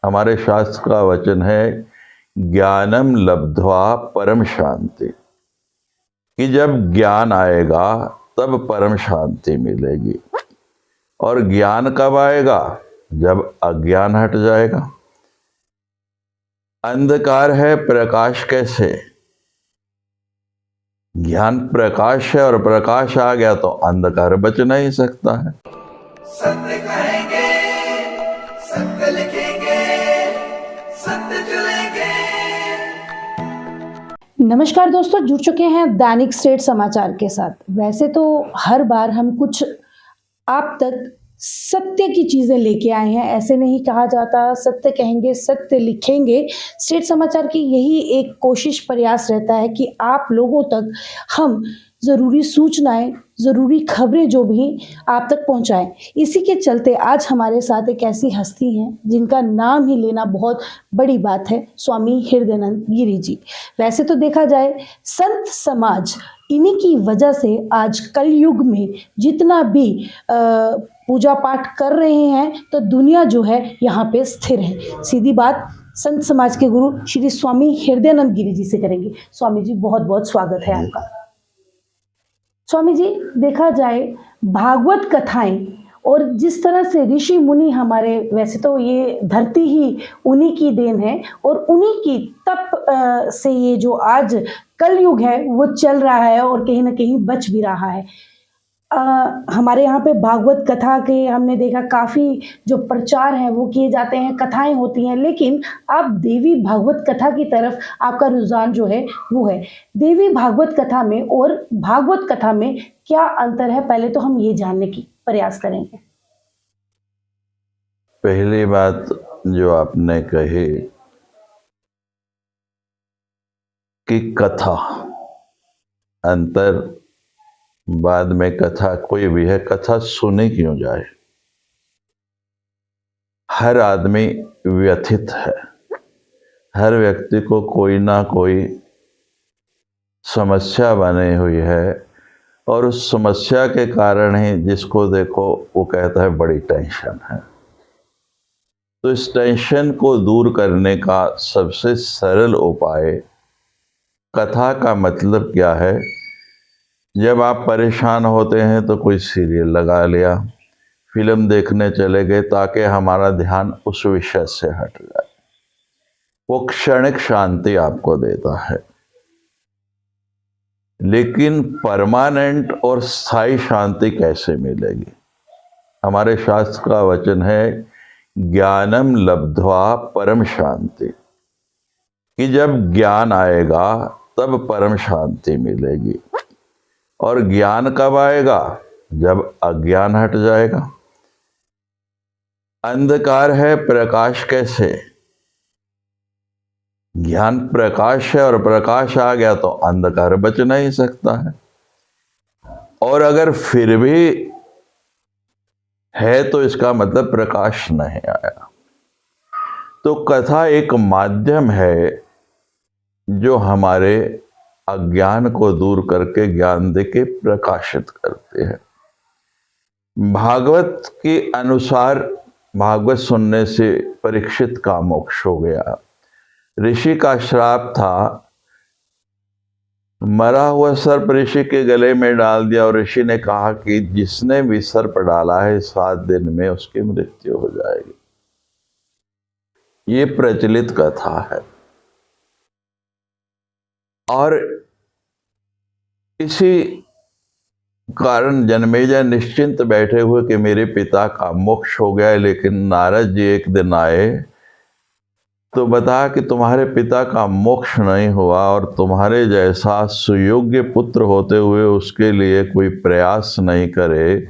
हमारे शास्त्र का वचन है ज्ञानम लब्ध्वा परम शांति, कि जब ज्ञान आएगा तब परम शांति मिलेगी। और ज्ञान कब आएगा? जब अज्ञान हट जाएगा। अंधकार है, प्रकाश कैसे? ज्ञान प्रकाश है और प्रकाश आ गया तो अंधकार बच नहीं सकता है। सत्य कहेंगे, सत्य लिखेंगे, सत्य चलेंगे। नमस्कार दोस्तों, जुड़ चुके हैं दैनिक स्टेट समाचार के साथ। वैसे तो हर बार हम कुछ आप तक सत्य की चीज़ें लेके आए हैं, ऐसे नहीं कहा जाता सत्य कहेंगे सत्य लिखेंगे। स्टेट समाचार की यही एक कोशिश प्रयास रहता है कि आप लोगों तक हम ज़रूरी सूचनाएं, ज़रूरी खबरें जो भी आप तक पहुंचाएं। इसी के चलते आज हमारे साथ एक ऐसी हस्ती हैं जिनका नाम ही लेना बहुत बड़ी बात है, स्वामी हृदयानंद गिरी जी। वैसे तो देखा जाए संत समाज इन्हीं की वजह से आज कलयुग में जितना भी पूजा पाठ कर रहे हैं तो दुनिया जो है यहाँ पे स्थिर है। सीधी बात संत समाज के गुरु श्री स्वामी हृदयानंद गिरी जी से करेंगे। स्वामी जी बहुत बहुत स्वागत है आपका। स्वामी जी, देखा जाए भागवत कथाएं और जिस तरह से ऋषि मुनि हमारे, वैसे तो ये धरती ही उन्हीं की देन है और उन्हीं की तप से ये जो आज कलयुग है वो चल रहा है और कहीं ना कहीं बच भी रहा है। हमारे यहाँ पे भागवत कथा के हमने देखा काफ़ी जो प्रचार है वो किए जाते हैं, कथाएं होती हैं, लेकिन अब देवी भागवत कथा की तरफ आपका रुझान जो है वो है। देवी भागवत कथा में और भागवत कथा में क्या अंतर है, पहले तो हम ये जानने की प्रयास करेंगे। पहली बात जो आपने कही कि कथा अंतर, बाद में कथा कोई भी है, कथा सुनी क्यों जाए? हर आदमी व्यथित है, हर व्यक्ति को कोई ना कोई समस्या बनी हुई है और उस समस्या के कारण ही जिसको देखो वो कहता है बड़ी टेंशन है। तो इस टेंशन को दूर करने का सबसे सरल उपाय कथा का मतलब क्या है? जब आप परेशान होते हैं तो कोई सीरियल लगा लिया, फिल्म देखने चले गए ताकि हमारा ध्यान उस विषय से हट जाए। वो क्षणिक शांति आपको देता है, लेकिन परमानेंट और स्थायी शांति कैसे मिलेगी? हमारे शास्त्र का वचन है ज्ञानम लब्ध्वा परम शांति, कि जब ज्ञान आएगा तब परम शांति मिलेगी। और ज्ञान कब आएगा? जब अज्ञान हट जाएगा। अंधकार है, प्रकाश कैसे? ज्ञान प्रकाश है और प्रकाश आ गया तो अंधकार बच नहीं सकता है। और अगर फिर भी है तो इसका मतलब प्रकाश नहीं आया। तो कथा एक माध्यम है जो हमारे अज्ञान को दूर करके ज्ञान देके प्रकाशित करते हैं। भागवत के अनुसार भागवत सुनने से परीक्षित का मोक्ष हो गया। ऋषि का श्राप था, मरा हुआ सर्प ऋषि के गले में डाल दिया और ऋषि ने कहा कि जिसने भी सर्प डाला है 7 दिन में उसकी मृत्यु हो जाएगी। ये प्रचलित कथा है। और इसी कारण जन्मेजय निश्चिंत बैठे हुए कि मेरे पिता का मोक्ष हो गया है। लेकिन नारद जी एक दिन आए तो बताया कि तुम्हारे पिता का मोक्ष नहीं हुआ और तुम्हारे जैसा सुयोग्य पुत्र होते हुए उसके लिए कोई प्रयास नहीं करे,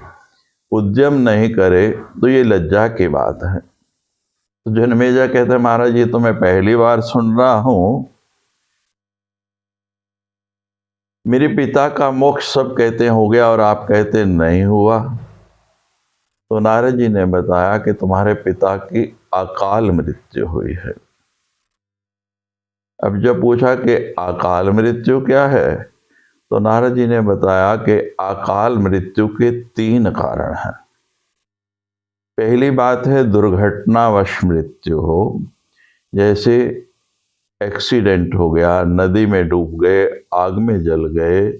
उद्यम नहीं करे, तो ये लज्जा की बात है। तो जन्मेजय कहते महाराज ये तो मैं पहली बार सुन रहा हूं, मेरे पिता का मोक्ष सब कहते हो गया और आप कहते नहीं हुआ। तो नारद जी ने बताया कि तुम्हारे पिता की अकाल मृत्यु हुई है। अब जब पूछा कि अकाल मृत्यु क्या है, तो नारद जी ने बताया कि अकाल मृत्यु के 3 कारण हैं। पहली बात है दुर्घटनावश मृत्यु हो, जैसे एक्सीडेंट हो गया, नदी में डूब गए, आग में जल गए,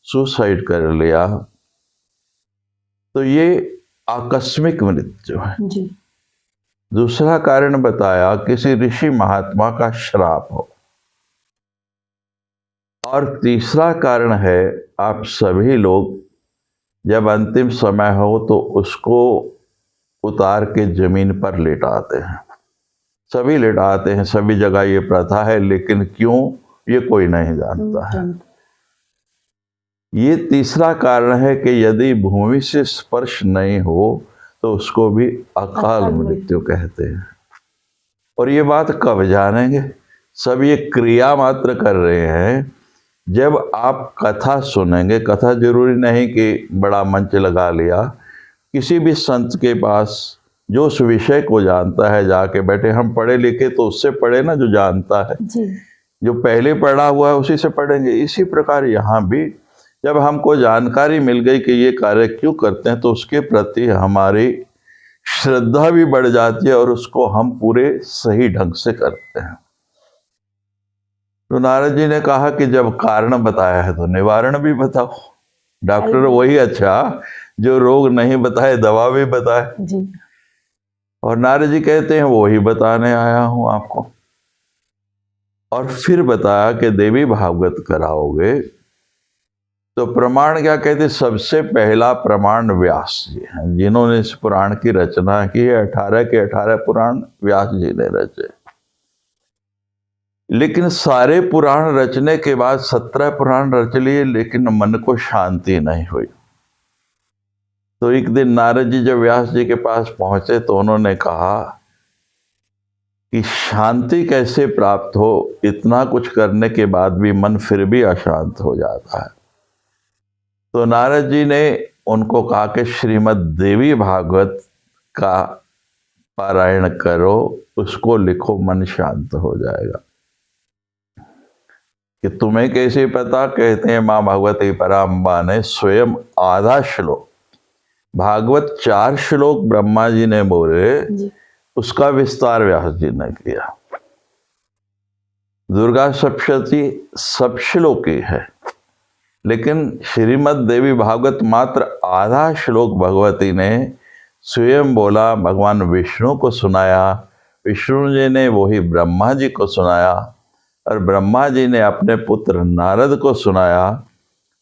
सुसाइड कर लिया, तो ये आकस्मिक मृत्यु है। जी। दूसरा कारण बताया किसी ऋषि महात्मा का श्राप हो, और तीसरा कारण है आप सभी लोग जब अंतिम समय हो तो उसको उतार के जमीन पर लेटाते हैं। सभी लेटाते हैं, सभी जगह ये प्रथा है, लेकिन क्यों ये कोई नहीं जानता है। ये तीसरा कारण है कि यदि भूमि से स्पर्श नहीं हो तो उसको भी अकाल मृत्यु कहते हैं। और ये बात कब जानेंगे? सब ये क्रिया मात्र कर रहे हैं। जब आप कथा सुनेंगे, कथा जरूरी नहीं कि बड़ा मंच लगा लिया, किसी भी संत के पास जो उस विषय को जानता है जाके बैठे, हम पढ़े लिखे तो उससे पढ़े ना जो जानता है जी। जो पहले पढ़ा हुआ है उसी से पढ़ेंगे। इसी प्रकार यहाँ भी जब हमको जानकारी मिल गई कि ये कार्य क्यों करते हैं तो उसके प्रति हमारी श्रद्धा भी बढ़ जाती है और उसको हम पूरे सही ढंग से करते हैं। तो नारद जी ने कहा कि जब कारण बताया है तो निवारण भी बताओ। डॉक्टर वही अच्छा जो रोग नहीं बताए दवा भी बताए। जी। और नारद जी कहते हैं वही बताने आया हूं आपको। और फिर बताया कि देवी भागवत कराओगे तो प्रमाण क्या कहते? सबसे पहला प्रमाण व्यास जी हैं, जिन्होंने इस पुराण की रचना की है। 18 के 18 पुराण व्यास जी ने रचे। लेकिन सारे पुराण रचने के बाद 17 पुराण रच लिए, लेकिन मन को शांति नहीं हुई। तो एक दिन नारद जी जब व्यास जी के पास पहुंचे तो उन्होंने कहा कि शांति कैसे प्राप्त हो? इतना कुछ करने के बाद भी मन फिर भी अशांत हो जाता है। तो नारद जी ने उनको कहा कि श्रीमद् देवी भागवत का पारायण करो, उसको लिखो, मन शांत हो जाएगा। कि तुम्हें कैसे पता? कहते हैं माँ भगवती पराम्बा ने स्वयं आधा श्लोक, भागवत 4 श्लोक ब्रह्मा जी ने बोले, उसका विस्तार व्यास जी ने किया। दुर्गा सप्तशती सब श्लोकी है, लेकिन श्रीमद् देवी भागवत मात्र आधा श्लोक भगवती ने स्वयं बोला, भगवान विष्णु को सुनाया, विष्णु जी ने वही ब्रह्मा जी को सुनाया, और ब्रह्मा जी ने अपने पुत्र नारद को सुनाया,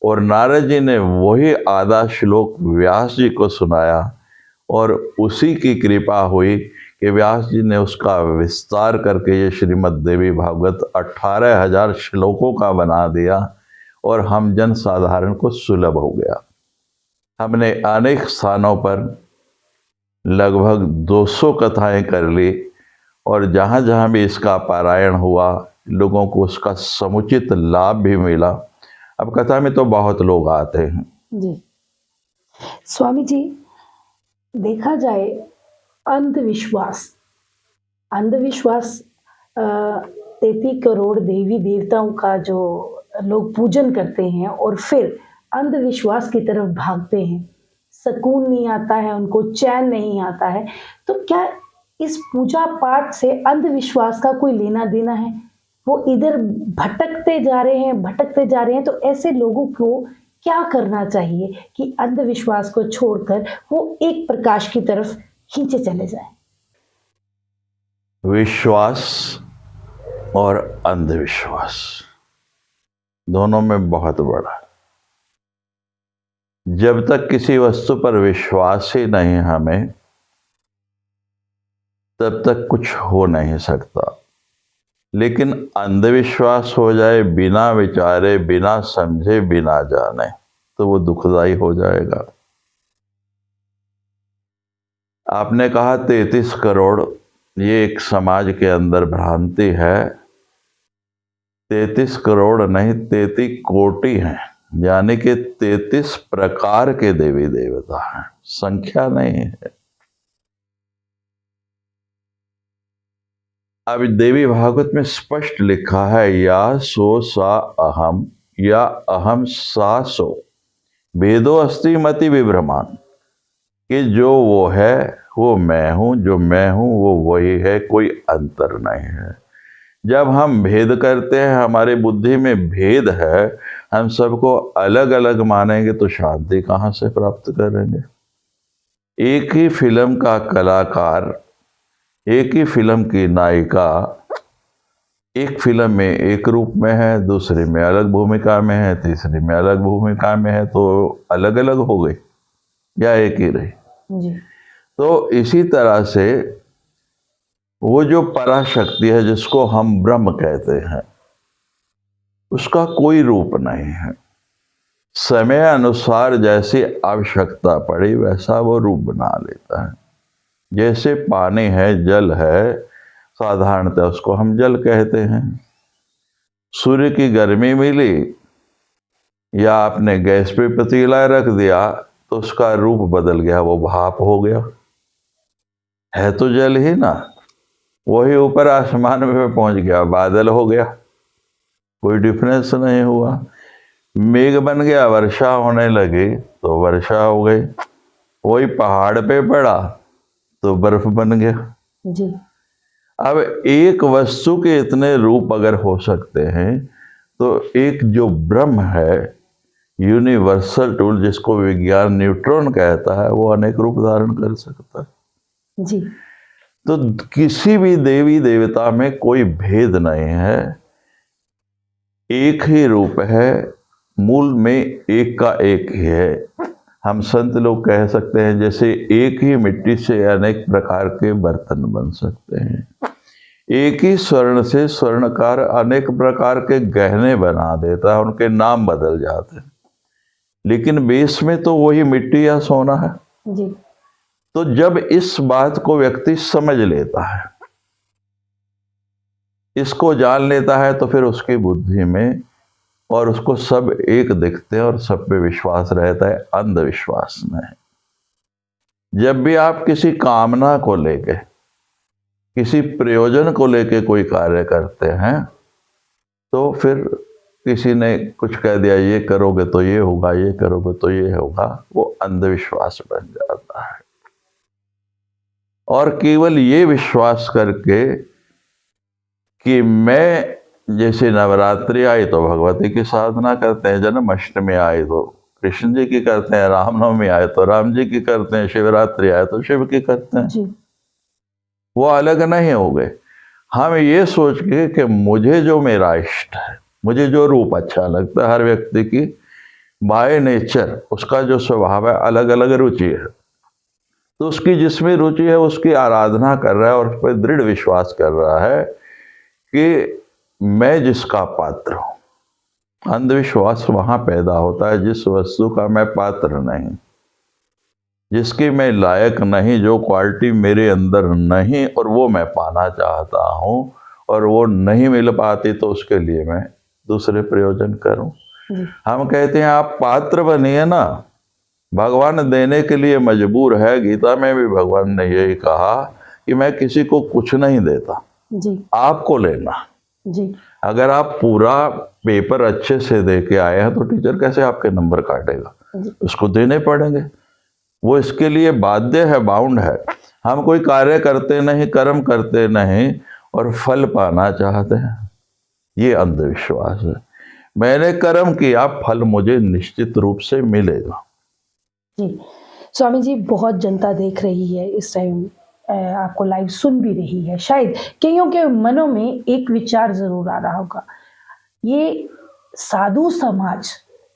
और नारद जी ने वही आधा श्लोक व्यास जी को सुनाया। और उसी की कृपा हुई कि व्यास जी ने उसका विस्तार करके ये श्रीमद् देवी भागवत 18,000 श्लोकों का बना दिया, और हम जन साधारण को सुलभ हो गया। हमने अनेक स्थानों पर लगभग 200 कथाएं कर ली, और जहाँ जहाँ भी इसका पारायण हुआ लोगों को उसका समुचित लाभ भी मिला। अब कथा में तो बहुत लोग आते हैं। जी। स्वामी जी, देखा जाए अंधविश्वास 33 करोड़ देवी देवताओं का जो लोग पूजन करते हैं और फिर अंधविश्वास की तरफ भागते हैं, सुकून नहीं आता है उनको, चैन नहीं आता है, तो क्या इस पूजा पाठ से अंधविश्वास का कोई लेना देना है? वो इधर भटकते जा रहे हैं, तो ऐसे लोगों को क्या करना चाहिए कि अंधविश्वास को छोड़कर वो एक प्रकाश की तरफ खींचे चले जाए? विश्वास और अंधविश्वास दोनों में बहुत बड़ा। जब तक किसी वस्तु पर विश्वास ही नहीं हमें, तब तक कुछ हो नहीं सकता। लेकिन अंधविश्वास हो जाए बिना विचारे, बिना समझे, बिना जाने, तो वो दुखदाई हो जाएगा। आपने कहा 33 करोड़, ये एक समाज के अंदर भ्रांति है। 33 करोड़ नहीं, 33 कोटि हैं, यानी कि 33 प्रकार के देवी देवता हैं, संख्या नहीं है। अब देवी भागवत में स्पष्ट लिखा है, या सो सा अहम, या अहम सा सो, भेदो अस्ति मति विभ्रमान, कि जो वो है वो मैं हूँ, जो मैं हूँ वो वही है, कोई अंतर नहीं है। जब हम भेद करते हैं, हमारी बुद्धि में भेद है, हम सबको अलग अलग मानेंगे तो शांति कहाँ से प्राप्त करेंगे। एक ही फिल्म का कलाकार, एक ही फिल्म की नायिका एक फिल्म में एक रूप में है, दूसरी में अलग भूमिका में है, तीसरी में अलग भूमिका में है, तो अलग अलग हो गई या एक ही रही। जी। तो इसी तरह से वो जो पराशक्ति है जिसको हम ब्रह्म कहते हैं, उसका कोई रूप नहीं है। समय अनुसार जैसी आवश्यकता पड़ी वैसा वो रूप बना लेता है। जैसे पानी है, जल है, साधारणतः उसको हम जल कहते हैं। सूर्य की गर्मी मिली या आपने गैस पे पतीला रख दिया तो उसका रूप बदल गया, वो भाप हो गया, है तो जल ही ना। वही ऊपर आसमान में पहुंच गया, बादल हो गया, कोई डिफरेंस नहीं हुआ। मेघ बन गया, वर्षा होने लगी तो वर्षा हो गई। वही पहाड़ पे पड़ा तो बर्फ बन गया। जी। अब एक वस्तु के इतने रूप अगर हो सकते हैं, तो एक जो ब्रह्म है, यूनिवर्सल टूल जिसको विज्ञान न्यूट्रॉन कहता है, वो अनेक रूप धारण कर सकता है। जी। तो किसी भी देवी देवता में कोई भेद नहीं है, एक ही रूप है, मूल में एक का एक ही है। हम संत लोग कह सकते हैं जैसे एक ही मिट्टी से अनेक प्रकार के बर्तन बन सकते हैं, एक ही स्वर्ण से स्वर्णकार अनेक प्रकार के गहने बना देता है, उनके नाम बदल जाते हैं, लेकिन बेस में तो वही मिट्टी या सोना है। जी। तो जब इस बात को व्यक्ति समझ लेता है, इसको जान लेता है, तो फिर उसकी बुद्धि में और उसको सब एक दिखते हैं और सब पे विश्वास रहता है, अंधविश्वास नहीं। जब भी आप किसी कामना को लेके, किसी प्रयोजन को लेके कोई कार्य करते हैं, तो फिर किसी ने कुछ कह दिया, ये करोगे तो ये होगा, ये करोगे तो ये होगा, वो अंधविश्वास बन जाता है। और केवल ये विश्वास करके कि मैं, जैसे नवरात्रि आई तो भगवती की साधना करते हैं, जन्माष्टमी आई तो कृष्ण जी की करते हैं, रामनवमी आए तो राम जी की करते हैं, शिवरात्रि आए तो शिव की करते हैं। जी। वो अलग नहीं हो गए। हम ये सोच के कि मुझे जो मेरा इष्ट है, मुझे जो रूप अच्छा लगता है, हर व्यक्ति की बाय नेचर उसका जो स्वभाव है, अलग अलग रुचि है, तो उसकी जिसमें रुचि है उसकी आराधना कर रहा है और उस पर दृढ़ विश्वास कर रहा है कि मैं जिसका पात्र हूं। अंधविश्वास वहां पैदा होता है जिस वस्तु का मैं पात्र नहीं, जिसकी मैं लायक नहीं, जो क्वालिटी मेरे अंदर नहीं और वो मैं पाना चाहता हूं और वो नहीं मिल पाती, तो उसके लिए मैं दूसरे प्रयोजन करूं। हम कहते हैं आप पात्र बनिए ना, भगवान देने के लिए मजबूर है। गीता में भी भगवान ने यही कहा कि मैं किसी को कुछ नहीं देता, जी। आपको लेना। जी। अगर आप पूरा पेपर अच्छे से दे के आए हैं तो टीचर कैसे आपके नंबर काटेगा, उसको देने पड़ेंगे, वो इसके लिए बाध्य है, बाउंड है। हम कोई कार्य करते नहीं, कर्म करते नहीं और फल पाना चाहते हैं, ये अंधविश्वास है। मैंने कर्म किया, फल मुझे निश्चित रूप से मिलेगा। जी। स्वामी जी, बहुत जनता देख रही है इस टाइम, आपको लाइव सुन भी रही है, शायद कईयों के मनों में एक विचार जरूर आ रहा होगा, ये साधु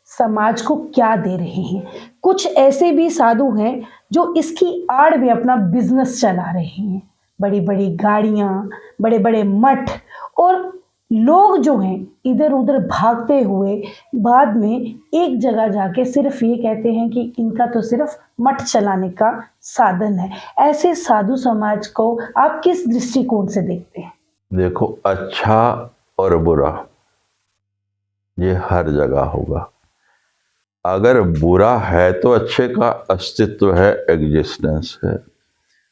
समाज को क्या दे रहे हैं। कुछ ऐसे भी साधु हैं जो इसकी आड़ में अपना बिजनेस चला रहे हैं, बड़ी बड़ी गाड़ियां, बड़े बड़े मठ, और लोग जो हैं इधर उधर भागते हुए बाद में एक जगह जाके सिर्फ ये कहते हैं कि इनका तो सिर्फ मठ चलाने का साधन है। ऐसे साधु समाज को आप किस दृष्टिकोण से देखते हैं? देखो, अच्छा और बुरा ये हर जगह होगा। अगर बुरा है तो अच्छे का अस्तित्व है, एग्जिस्टेंस है,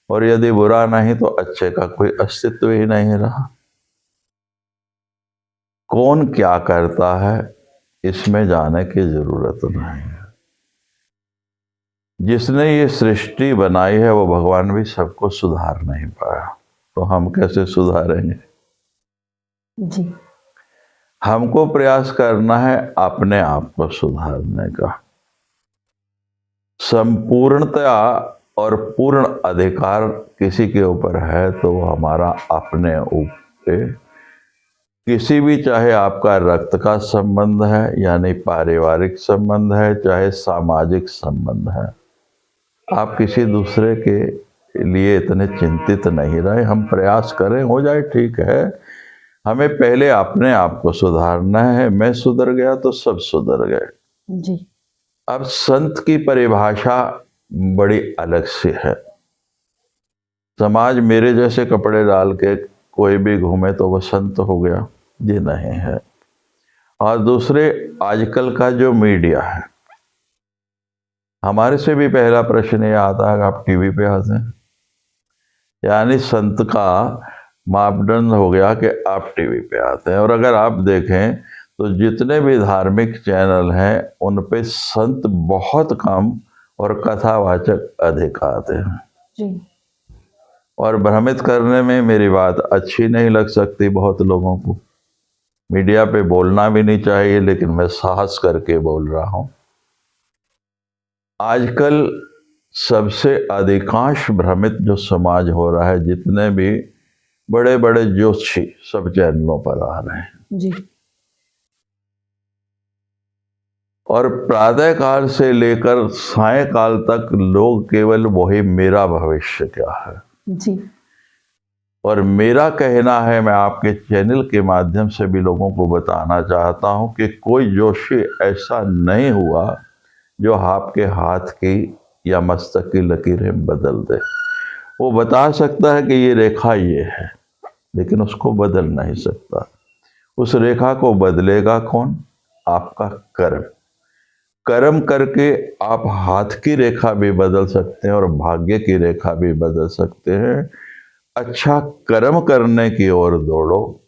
और यदि बुरा नहीं तो अच्छे का कोई अस्तित्व ही नहीं रहा। कौन क्या करता है इसमें जाने की जरूरत नहीं है। जिसने ये सृष्टि बनाई है वो भगवान भी सबको सुधार नहीं पाया, तो हम कैसे सुधारेंगे? जी। हमको प्रयास करना है अपने आप को सुधारने का। संपूर्णता और पूर्ण अधिकार किसी के ऊपर है तो वो हमारा अपने ऊपर। किसी भी, चाहे आपका रक्त का संबंध है यानी पारिवारिक संबंध है, चाहे सामाजिक संबंध है, आप किसी दूसरे के लिए इतने चिंतित नहीं रहे। हम प्रयास करें, हो जाए ठीक है। हमें पहले अपने आप को सुधारना है। मैं सुधर गया तो सब सुधर गए। जी। अब संत की परिभाषा बड़ी अलग सी है। समाज मेरे जैसे कपड़े डाल के कोई भी घूमे तो वो संत हो गया, ये नहीं है। और दूसरे, आजकल का जो मीडिया है, हमारे से भी पहला प्रश्न ये आता है कि आप टीवी पे आते हैं, यानी संत का मापदंड हो गया कि आप टीवी पे आते हैं। और अगर आप देखें तो जितने भी धार्मिक चैनल हैं उन पे संत बहुत कम और कथावाचक अधिक आते हैं। जी। और भ्रमित करने में मेरी बात अच्छी नहीं लग सकती बहुत लोगों को, मीडिया पे बोलना भी नहीं चाहिए, लेकिन मैं साहस करके बोल रहा हूँ। आजकल सबसे अधिकांश भ्रमित जो समाज हो रहा है, जितने भी बड़े बड़े ज्योतिषी सब चैनलों पर आ रहे हैं। जी। और प्रातः काल से लेकर सायंकाल तक लोग केवल वही मेरा भविष्य क्या है। जी। और मेरा कहना है, मैं आपके चैनल के माध्यम से भी लोगों को बताना चाहता हूं कि कोई जोशी ऐसा नहीं हुआ जो आपके हाथ की या मस्तक की लकीरें बदल दे। वो बता सकता है कि ये रेखा ये है, लेकिन उसको बदल नहीं सकता। उस रेखा को बदलेगा कौन? आपका कर्म। कर्म करके आप हाथ की रेखा भी बदल सकते हैं और भाग्य की रेखा भी बदल सकते हैं। अच्छा कर्म करने की ओर दौड़ो।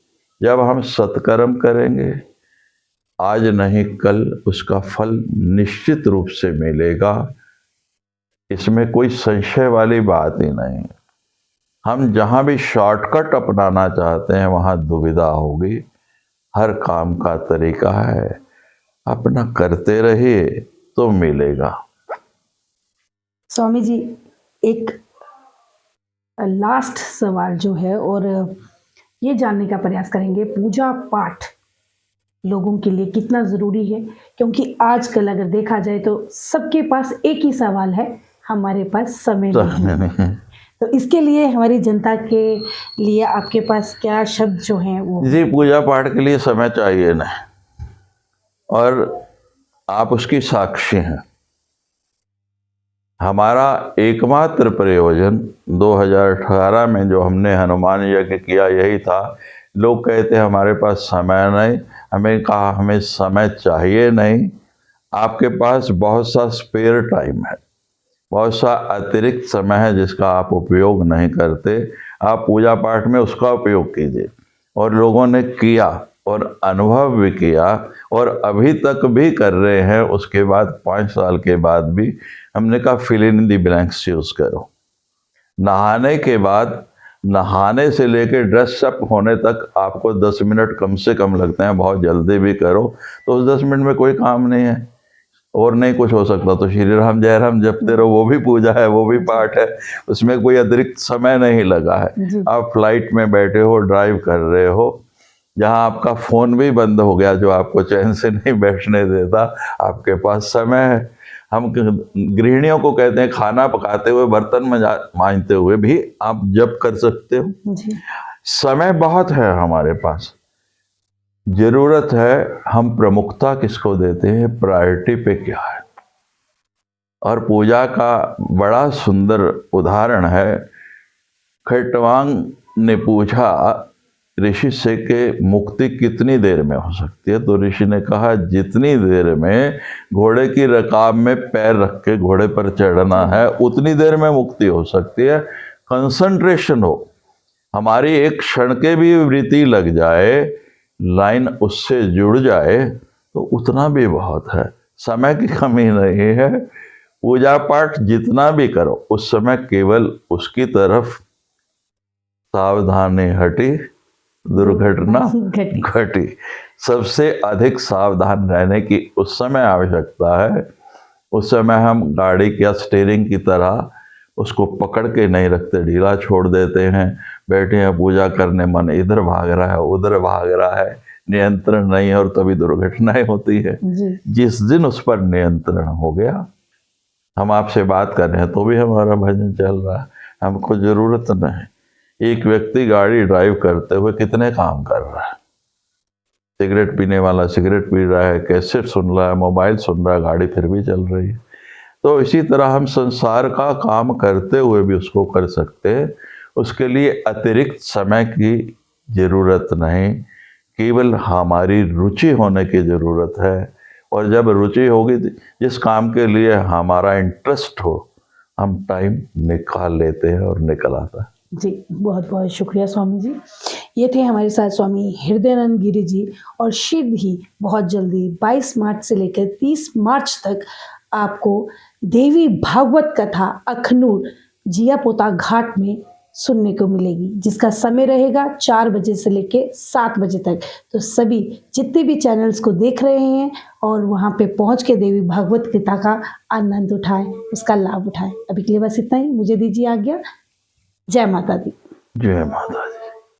जब हम सत्कर्म करेंगे, आज नहीं कल उसका फल निश्चित रूप से मिलेगा, इसमें कोई संशय वाली बात ही नहीं। हम जहाँ भी शॉर्टकट अपनाना चाहते हैं वहाँ दुविधा होगी। हर काम का तरीका है, अपना करते रहिए तो मिलेगा। स्वामी जी, एक लास्ट सवाल जो है, और ये जानने का प्रयास करेंगे, पूजा पाठ लोगों के लिए कितना ज़रूरी है? क्योंकि आजकल अगर देखा जाए तो सबके पास एक ही सवाल है, हमारे पास समय नहीं है। तो इसके लिए हमारी जनता के लिए आपके पास क्या शब्द जो हैं वो? जी, पूजा पाठ के लिए समय चाहिए ना, और आप उसकी साक्षी हैं। हमारा एकमात्र प्रयोजन 2018 में जो हमने हनुमान यज्ञ किया यही था। लोग कहते हमारे पास समय नहीं, हमें कहा हमें समय चाहिए नहीं। आपके पास बहुत सा स्पेयर टाइम है, बहुत सा अतिरिक्त समय है जिसका आप उपयोग नहीं करते। आप पूजा पाठ में उसका उपयोग कीजिए। और लोगों ने किया और अनुभव भी किया और अभी तक भी कर रहे हैं। उसके बाद 5 साल के बाद भी हमने कहा fill in the blanks use करो। नहाने के बाद, नहाने से लेकर ड्रेस अप होने तक आपको 10 मिनट कम से कम लगते हैं। बहुत जल्दी भी करो तो उस 10 मिनट में कोई काम नहीं है और नहीं कुछ हो सकता तो श्री राम जय राम जपते रहो, वो भी पूजा है, वो भी पाठ है, उसमें कोई अतिरिक्त समय नहीं लगा है। आप फ्लाइट में बैठे हो, ड्राइव कर रहे हो, जहाँ आपका फ़ोन भी बंद हो गया जो आपको चैन से नहीं बैठने देता, आपके पास समय है। हम गृहिणियों को कहते हैं खाना पकाते हुए, बर्तन मांजते हुए भी आप जप कर सकते हो। जी। समय बहुत है हमारे पास। जरूरत है हम प्रमुखता किसको देते हैं, प्रायोरिटी पे क्या है। और पूजा का बड़ा सुंदर उदाहरण है। खट्वांग ने पूछा ऋषि से कि मुक्ति कितनी देर में हो सकती है, तो ऋषि ने कहा जितनी देर में घोड़े की रकाब में पैर रख के घोड़े पर चढ़ना है उतनी देर में मुक्ति हो सकती है। कंसंट्रेशन हो, हमारी एक क्षण के भी वृत्ति लग जाए, लाइन उससे जुड़ जाए तो उतना भी बहुत है। समय की कमी नहीं है, पूजा पाठ जितना भी करो उस समय केवल उसकी तरफ सावधानी हटी, दुर्घटना घटी। घटी। सबसे अधिक सावधान रहने की उस समय आवश्यकता है। उस समय हम गाड़ी या स्टीयरिंग की तरह उसको पकड़ के नहीं रखते, ढीला छोड़ देते हैं। बैठे हैं पूजा करने, मन इधर भाग रहा है उधर भाग रहा है, नियंत्रण नहीं है और तभी दुर्घटनाएं होती है। जी। जिस दिन उस पर नियंत्रण हो गया, हम आपसे बात कर रहे हैं तो भी हमारा भजन चल रहा है, हमको जरूरत नहीं। एक व्यक्ति गाड़ी ड्राइव करते हुए कितने काम कर रहा है, सिगरेट पीने वाला सिगरेट पी रहा है, कैसेट सुन रहा है, मोबाइल सुन रहा है, गाड़ी फिर भी चल रही है। तो इसी तरह हम संसार का काम करते हुए भी उसको कर सकते हैं। उसके लिए अतिरिक्त समय की जरूरत नहीं, केवल हमारी रुचि होने की जरूरत है। और जब रुचि होगी, जिस काम के लिए हमारा इंटरेस्ट हो, हम टाइम निकाल लेते हैं और निकल आता है। जी, बहुत बहुत शुक्रिया स्वामी जी। ये थे हमारे साथ स्वामी हृदयानंद गिरी जी। और शीघ्र ही बहुत जल्दी 22 मार्च से लेकर 30 मार्च तक आपको देवी भागवत कथा अखनूर जियापोता घाट में सुनने को मिलेगी, जिसका समय रहेगा 4 बजे से लेकर 7 बजे तक। तो सभी जितने भी चैनल्स को देख रहे हैं और वहाँ पे पहुँच के देवी भागवत कथा का आनंद उठाएं, उसका लाभ उठाएं। अभी के लिए बस इतना ही, मुझे दीजिए आज्ञा। जय माता दी। जय माता।